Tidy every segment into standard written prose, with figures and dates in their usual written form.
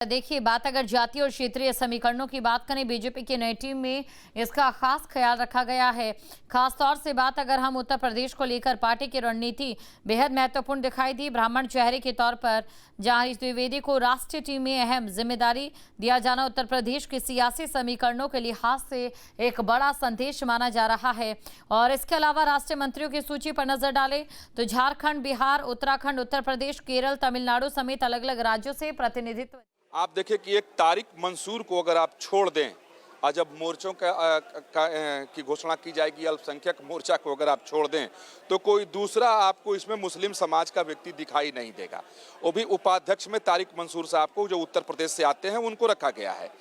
देखिए, बात अगर जातीय और क्षेत्रीय समीकरणों की बात करें, बीजेपी की नई टीम में इसका खास ख्याल रखा गया है। खास तौर से बात अगर हम उत्तर प्रदेश को लेकर, पार्टी की रणनीति बेहद महत्वपूर्ण दिखाई दी। ब्राह्मण चेहरे के तौर पर जहां द्विवेदी को राष्ट्रीय टीम में अहम जिम्मेदारी दिया जाना उत्तर प्रदेश के सियासी समीकरणों के लिहाज से एक बड़ा संदेश माना जा रहा है। और इसके अलावा राष्ट्रीय मंत्रियों की सूची पर नजर डालें तो झारखंड, बिहार, उत्तराखंड, उत्तर प्रदेश, केरल, तमिलनाडु समेत अलग अलग राज्यों से प्रतिनिधित्व। आप देखिए कि एक तारिक मंसूर को अगर आप छोड़ दें और जब मोर्चों की घोषणा की जाएगी, अल्पसंख्यक मोर्चा को अगर आप छोड़ दें तो कोई दूसरा आपको इसमें मुस्लिम समाज का व्यक्ति दिखाई नहीं देगा। वो भी उपाध्यक्ष में तारिक मंसूर साहब को, जो उत्तर प्रदेश से आते हैं, उनको रखा गया है।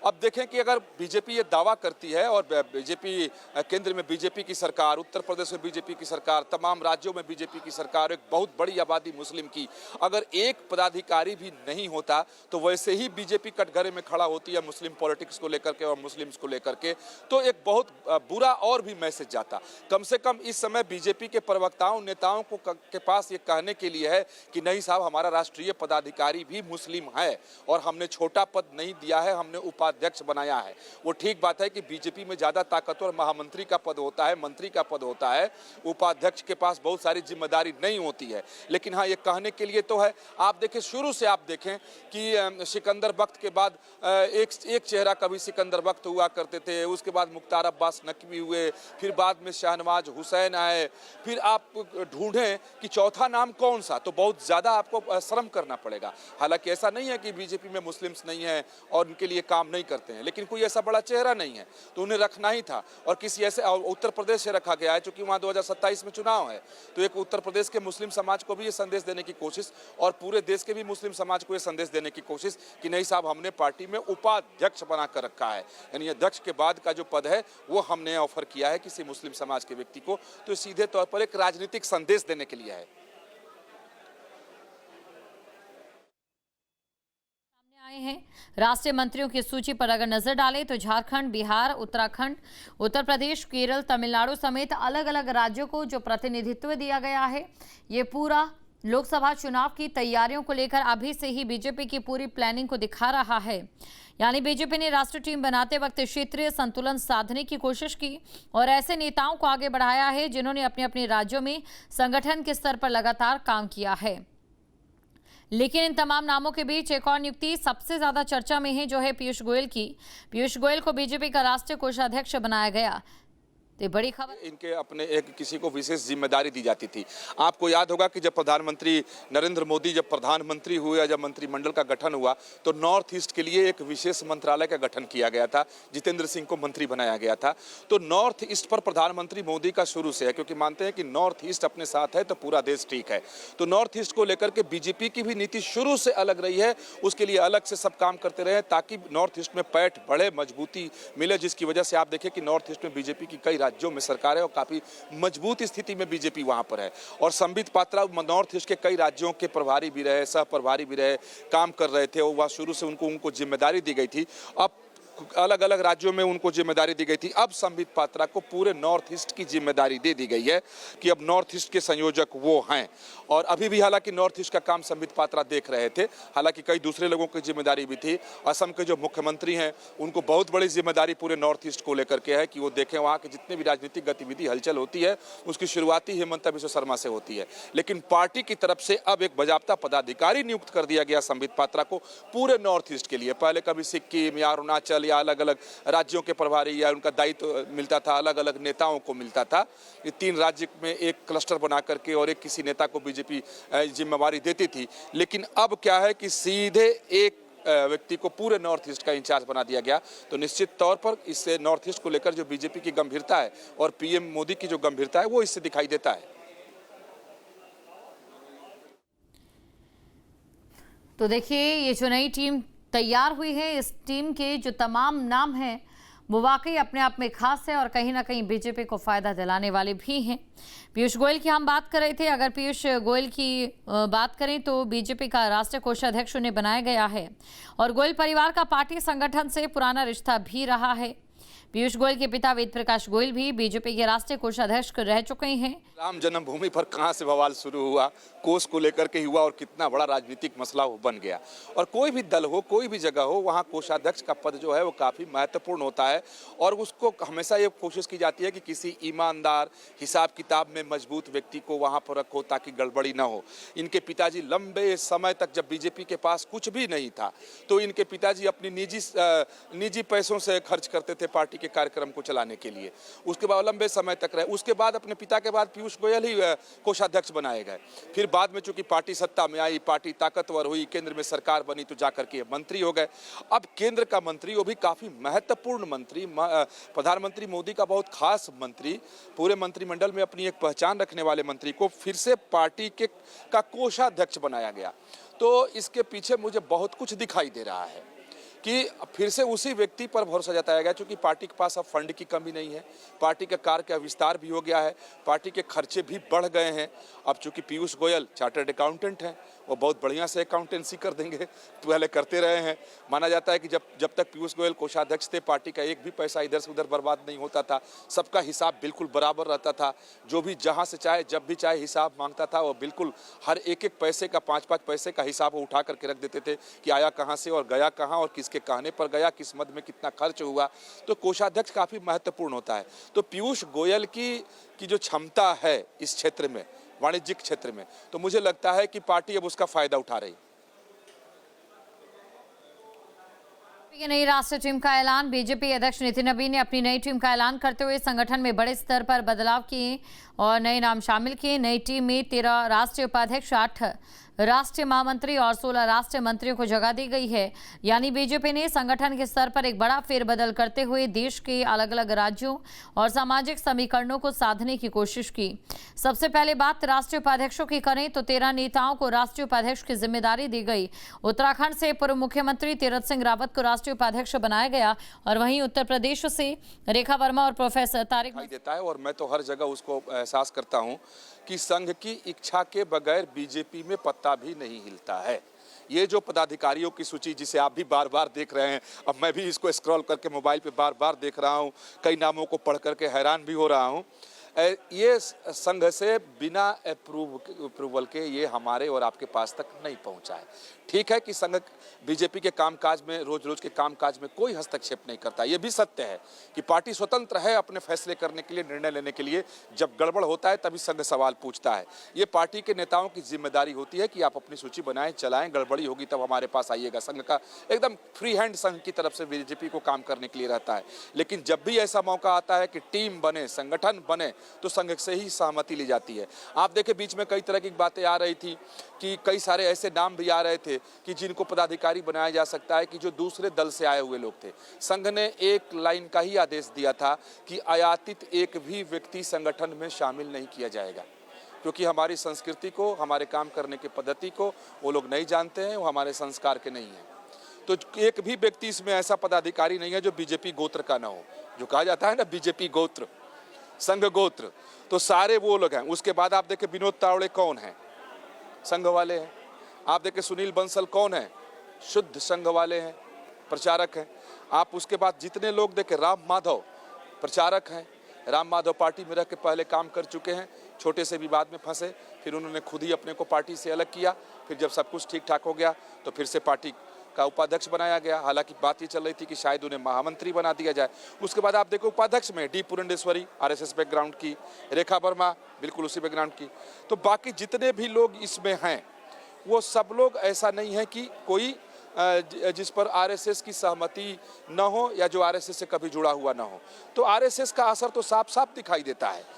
अब देखें कि अगर बीजेपी ये दावा करती है और बीजेपी केंद्र में बीजेपी की सरकार, उत्तर प्रदेश में बीजेपी की सरकार, तमाम राज्यों में बीजेपी की सरकार, एक बहुत बड़ी आबादी मुस्लिम की, अगर एक पदाधिकारी भी नहीं होता तो वैसे ही बीजेपी कटघरे में खड़ा होती है मुस्लिम पॉलिटिक्स को लेकर के और मुस्लिम्स को लेकर के, तो एक बहुत बुरा और भी मैसेज जाता। कम से कम इस समय बीजेपी के प्रवक्ताओं, नेताओं के पास ये कहने के लिए है कि नहीं साहब, हमारा राष्ट्रीय पदाधिकारी भी मुस्लिम है और हमने छोटा पद नहीं दिया है, हमने अध्यक्ष बनाया है। वो ठीक बात है कि बीजेपी में ज्यादा ताकतवर महामंत्री का पद होता है, मंत्री का पद होता है, उपाध्यक्ष के पास बहुत सारी जिम्मेदारी नहीं होती है। लेकिन हाँ, ये कहने के लिए तो है। आप देखें, शुरू से आप देखें कि सिकंदर बख्त के बाद एक चेहरा कभी सिकंदर बख्त हुआ करते थे, उसके बाद मुख्तार अब्बास नकवी हुए, फिर बाद में शाहनवाज हुसैन आए, फिर आप ढूंढें कि चौथा नाम कौन सा, तो बहुत ज्यादा आपको श्रम करना पड़ेगा। हालांकि ऐसा नहीं है कि बीजेपी में मुस्लिम्स नहीं है और उनके लिए काम नहीं करते हैं, लेकिन कोई ऐसा बड़ा चेहरा नहीं है तो उन्हें रखना ही था। और किसी ऐसे, उत्तर प्रदेश से रखा गया है क्योंकि वहां 2027 में चुनाव है, तो एक उत्तर प्रदेश के मुस्लिम समाज को भी ये संदेश देने की कोशिश और पूरे देश के भी मुस्लिम समाज को ये संदेश देने की कोशिश कि नहीं साहब, हमने पार्टी में उपाध्यक्ष बनाकर रखा है, यानी अध्यक्ष के बाद का जो पद है वो हमने ऑफर किया है किसी मुस्लिम समाज के व्यक्ति को। तो सीधे तौर पर एक राजनीतिक संदेश देने के लिए है। हैं राष्ट्रीय मंत्रियों की सूची पर अगर नजर डालें तो झारखंड, बिहार, उत्तराखंड, उत्तर प्रदेश, केरल, तमिलनाडु समेत अलग अलग राज्यों को जो प्रतिनिधित्व दिया गया है, ये पूरा लोकसभा चुनाव की तैयारियों को लेकर अभी से ही बीजेपी की पूरी प्लानिंग को दिखा रहा है। यानी बीजेपी ने राष्ट्रीय टीम बनाते वक्त क्षेत्रीय संतुलन साधने की कोशिश की और ऐसे नेताओं को आगे बढ़ाया है जिन्होंने अपने अपने राज्यों में संगठन के स्तर पर लगातार काम किया है। लेकिन इन तमाम नामों के बीच एक और नियुक्ति सबसे ज्यादा चर्चा में है, जो है पीयूष गोयल की। पीयूष गोयल को बीजेपी का राष्ट्रीय कोषाध्यक्ष बनाया गया। तो बड़ी खबर, इनके अपने एक किसी को विशेष जिम्मेदारी दी जाती थी। आपको याद होगा कि जब प्रधानमंत्री नरेंद्र मोदी जब प्रधानमंत्री हुए या जब मंत्रिमंडल का गठन हुआ तो नॉर्थ ईस्ट के लिए एक विशेष मंत्रालय का गठन किया गया था, जितेंद्र सिंह को मंत्री बनाया गया था। तो नॉर्थ ईस्ट पर प्रधानमंत्री मोदी का शुरू से है, क्योंकि मानते हैं कि नॉर्थ ईस्ट अपने साथ है तो पूरा देश ठीक है। तो नॉर्थ ईस्ट को लेकर के बीजेपी की भी नीति शुरू से अलग रही है, उसके लिए अलग से सब काम करते रहे ताकि नॉर्थ ईस्ट में पैठ बढ़े, मजबूती मिले, जिसकी वजह से आप देखिए कि नॉर्थ ईस्ट में बीजेपी की कई राज्यों में सरकार है और काफी मजबूत स्थिति में बीजेपी वहां पर है। और संबित पात्रा नॉर्थ ईस्ट के कई राज्यों के प्रभारी भी रहे, सह प्रभारी भी रहे, काम कर रहे थे। वह शुरू से उनको जिम्मेदारी दी गई थी। अब अलग अलग राज्यों में उनको जिम्मेदारी दी गई थी। अब संबित पात्रा को पूरे नॉर्थ ईस्ट की जिम्मेदारी दे दी गई है कि अब नॉर्थ ईस्ट के संयोजक वो हैं। और अभी भी हालांकि नॉर्थ ईस्ट का काम संबित पात्रा देख रहे थे, हालांकि कई दूसरे लोगों की जिम्मेदारी भी थी। असम के जो मुख्यमंत्री हैं उनको बहुत बड़ी जिम्मेदारी पूरे नॉर्थ ईस्ट को लेकर के है कि वो देखें वहाँ की जितनी भी राजनीतिक गतिविधि हलचल होती है उसकी शुरुआती हिमंता बिश्व शर्मा से होती है। लेकिन पार्टी की तरफ से अब एक बाजाप्ता पदाधिकारी नियुक्त कर दिया गया संबित पात्रा को पूरे नॉर्थ ईस्ट के लिए। पहले कभी सिक्किम या अरुणाचल या अलग अलग राज्यों के प्रभारी या उनका दायित्व मिलता था, अलग अलग नेताओं को मिलता था। ये 3 राज्य में एक क्लस्टर बना करके और एक किसी नेता को बीजेपी जिम्मेवारी देती थी। लेकिन अब क्या है कि सीधे एक व्यक्ति को पूरे नॉर्थ ईस्ट का इंचार्ज बना दिया गया। तो निश्चित तौर पर इससे नॉर्थ ईस्ट को लेकर जो बीजेपी की गंभीरता है और पीएम मोदी की जो गंभीरता है वो इससे दिखाई देता है। तो देखिए, ये जो नई टीम तैयार हुई है, इस टीम के जो तमाम नाम हैं वो वाकई अपने आप में खास है और कहीं ना कहीं बीजेपी को फायदा दिलाने वाले भी हैं। पीयूष गोयल की हम बात कर रहे थे। अगर पीयूष गोयल की बात करें तो बीजेपी का राष्ट्रीय कोषाध्यक्ष उन्हें बनाया गया है और गोयल परिवार का पार्टी संगठन से पुराना रिश्ता भी रहा है। पीयूष गोयल के पिता वेद प्रकाश गोयल भी बीजेपी के राष्ट्रीय कोषाध्यक्ष रह चुके हैं। राम जन्मभूमि पर कहां से बवाल शुरू हुआ, कोष को लेकर के हुआ और कितना बड़ा राजनीतिक मसला वो बन गया। और कोई भी दल हो, कोई भी जगह हो, वहां कोषाध्यक्ष का पद जो है वो काफी महत्वपूर्ण होता है और उसको हमेशा ये कोशिश की जाती है कि किसी ईमानदार, हिसाब किताब में मजबूत व्यक्ति को वहां पर रखो ताकि गड़बड़ी ना हो। इनके पिताजी लंबे समय तक जब बीजेपी के पास कुछ भी नहीं था तो इनके पिताजी अपनी निजी पैसों से खर्च करते थे पार्टी के कार्यक्रम को चलाने के लिए। उसके बाद लंबे समय तक रहे। उसके बाद अपने पिता के बाद पीयूष गोयल ही कोषाध्यक्ष बनाए गए। फिर बाद में चूंकि पार्टी सत्ता में आई, पार्टी ताकतवर हुई, केंद्र में सरकार बनी तो जाकर के मंत्री हो गए। अब केंद्र का मंत्री, वो भी काफी महत्वपूर्ण मंत्री, प्रधानमंत्री मोदी का बहुत खास मंत्री, पूरे मंत्रिमंडल में अपनी एक पहचान रखने वाले मंत्री को फिर से पार्टी का कोषाध्यक्ष बनाया गया। तो इसके पीछे मुझे बहुत कुछ दिखाई दे रहा है कि फिर से उसी व्यक्ति पर भरोसा जताया गया, क्योंकि पार्टी के पास अब फंड की कमी नहीं है, पार्टी के कार्य का विस्तार भी हो गया है, पार्टी के खर्चे भी बढ़ गए हैं। अब चूंकि पीयूष गोयल चार्टर्ड अकाउंटेंट हैं, वो बहुत बढ़िया से अकाउंटेंसी कर देंगे, पहले करते रहे हैं। माना जाता है कि जब तक पीयूष गोयल कोषाध्यक्ष थे, पार्टी का एक भी पैसा इधर से उधर बर्बाद नहीं होता था, सबका हिसाब बिल्कुल बराबर रहता था। जो भी जहाँ से चाहे, जब भी चाहे हिसाब मांगता था, वो बिल्कुल हर एक पैसे का, 5-5 पैसे का हिसाब वो उठा करके रख देते थे कि आया कहाँ से और गया कहाँ और किसके कहने पर गया, किस मद में कितना खर्च हुआ। तो कोषाध्यक्ष काफी महत्वपूर्ण होता है। तो पीयूष गोयल की जो क्षमता है इस क्षेत्र में, वाणिज्यिक क्षेत्र में, तो मुझे लगता है कि पार्टी अब उसका फायदा उठा रही। की नई राष्ट्रीय टीम का ऐलान। बीजेपी अध्यक्ष नितिन नबीन ने अपनी नई टीम का ऐलान करते हुए संगठन में बड़े स्तर पर बदलाव किए और नए नाम शामिल किए। नई टीम में 13 राष्ट्रीय उपाध्यक्ष, 8 राष्ट्रीय महामंत्री और 16 राष्ट्रीय मंत्रियों को जगह दी गई है। यानी बीजेपी ने संगठन के स्तर पर एक बड़ा फेरबदल करते हुए देश के अलग अलग राज्यों और सामाजिक समीकरणों को साधने की कोशिश की। सबसे पहले बात राष्ट्रीय उपाध्यक्षों की करें तो 13 नेताओं को राष्ट्रीय उपाध्यक्ष की जिम्मेदारी दी गई। उत्तराखंड से पूर्व मुख्यमंत्री तीरथ सिंह रावत को राष्ट्रीय उपाध्यक्ष बनाया गया और वहीं उत्तर प्रदेश से रेखा वर्मा और प्रोफेसर तारिक देता है। और मैं तो हर जगह उसको एहसास करता हूं कि संघ की इच्छा के बगैर बीजेपी में पत्ता भी नहीं हिलता है। ये जो पदाधिकारियों की सूची जिसे आप भी बार बार देख रहे हैं, अब मैं भी इसको स्क्रॉल करके मोबाइल पे बार बार देख रहा हूं, कई नामों को पढ़ करके हैरान भी हो रहा हूं। ये संघ से बिना अप्रूवल के ये हमारे और आपके पास तक नहीं पहुंचा है। ठीक है कि संघ बीजेपी के कामकाज में, रोज रोज के कामकाज में कोई हस्तक्षेप नहीं करता। ये भी सत्य है कि पार्टी स्वतंत्र है अपने फैसले करने के लिए, निर्णय लेने के लिए। जब गड़बड़ होता है तभी संघ सवाल पूछता है। ये पार्टी के नेताओं की जिम्मेदारी होती है कि आप अपनी सूची बनाएं, चलाएं, गड़बड़ी होगी तब हमारे पास आइएगा। संघ का एकदम फ्री हैंड संघ की तरफ से बीजेपी को काम करने के लिए रहता है। लेकिन जब भी ऐसा मौका आता है कि टीम बने, संगठन बने, तो संघ से ही सहमति ली जाती है। आप देखें बीच में कई तरह की बातें आ रही थी कि कई सारे ऐसे नाम भी आ रहे थे कि जिनको पदाधिकारी बनाया जा सकता है कि जो दूसरे दल से आए हुए लोग थे। संघ ने एक लाइन का ही आदेश दिया था कि आयातित एक भी व्यक्ति संगठन में शामिल नहीं किया जाएगा, क्योंकि हमारी संस्कृति को, हमारे काम करने की पद्धति को वो लोग नहीं जानते हैं, वो हमारे संस्कार के नहीं हैं। तो एक भी व्यक्ति इसमें ऐसा पदाधिकारी नहीं है जो बीजेपी गोत्र का ना हो। जो कहा जाता है ना बीजेपी गोत्र, संघ गोत्र, तो सारे वो लोग हैं। उसके बाद आप देखें विनोद तावड़े कौन है, संघ वाले हैं। आप देखें सुनील बंसल कौन है, शुद्ध संघ वाले हैं, प्रचारक हैं। आप उसके बाद जितने लोग देखें, राम माधव प्रचारक हैं। राम माधव पार्टी में रह के पहले काम कर चुके हैं, छोटे से विवाद में फंसे, फिर उन्होंने खुद ही अपने को पार्टी से अलग किया। फिर जब सब कुछ ठीक ठाक हो गया तो फिर से पार्टी का उपाध्यक्ष बनाया गया। हालांकि बात ये चल रही थी कि शायद उन्हें महामंत्री बना दिया जाए। उसके बाद आप देखो उपाध्यक्ष में डी पुरंदेश्वरी, आरएसएस बैकग्राउंड की, रेखा वर्मा बिल्कुल उसी बैकग्राउंड की। तो बाकी जितने भी लोग इसमें हैं वो सब लोग, ऐसा नहीं है कि कोई जिस पर आरएसएस की सहमति न हो या जो आरएसएस से कभी जुड़ा हुआ न हो। तो आरएसएस का असर तो साफ साफ दिखाई देता है।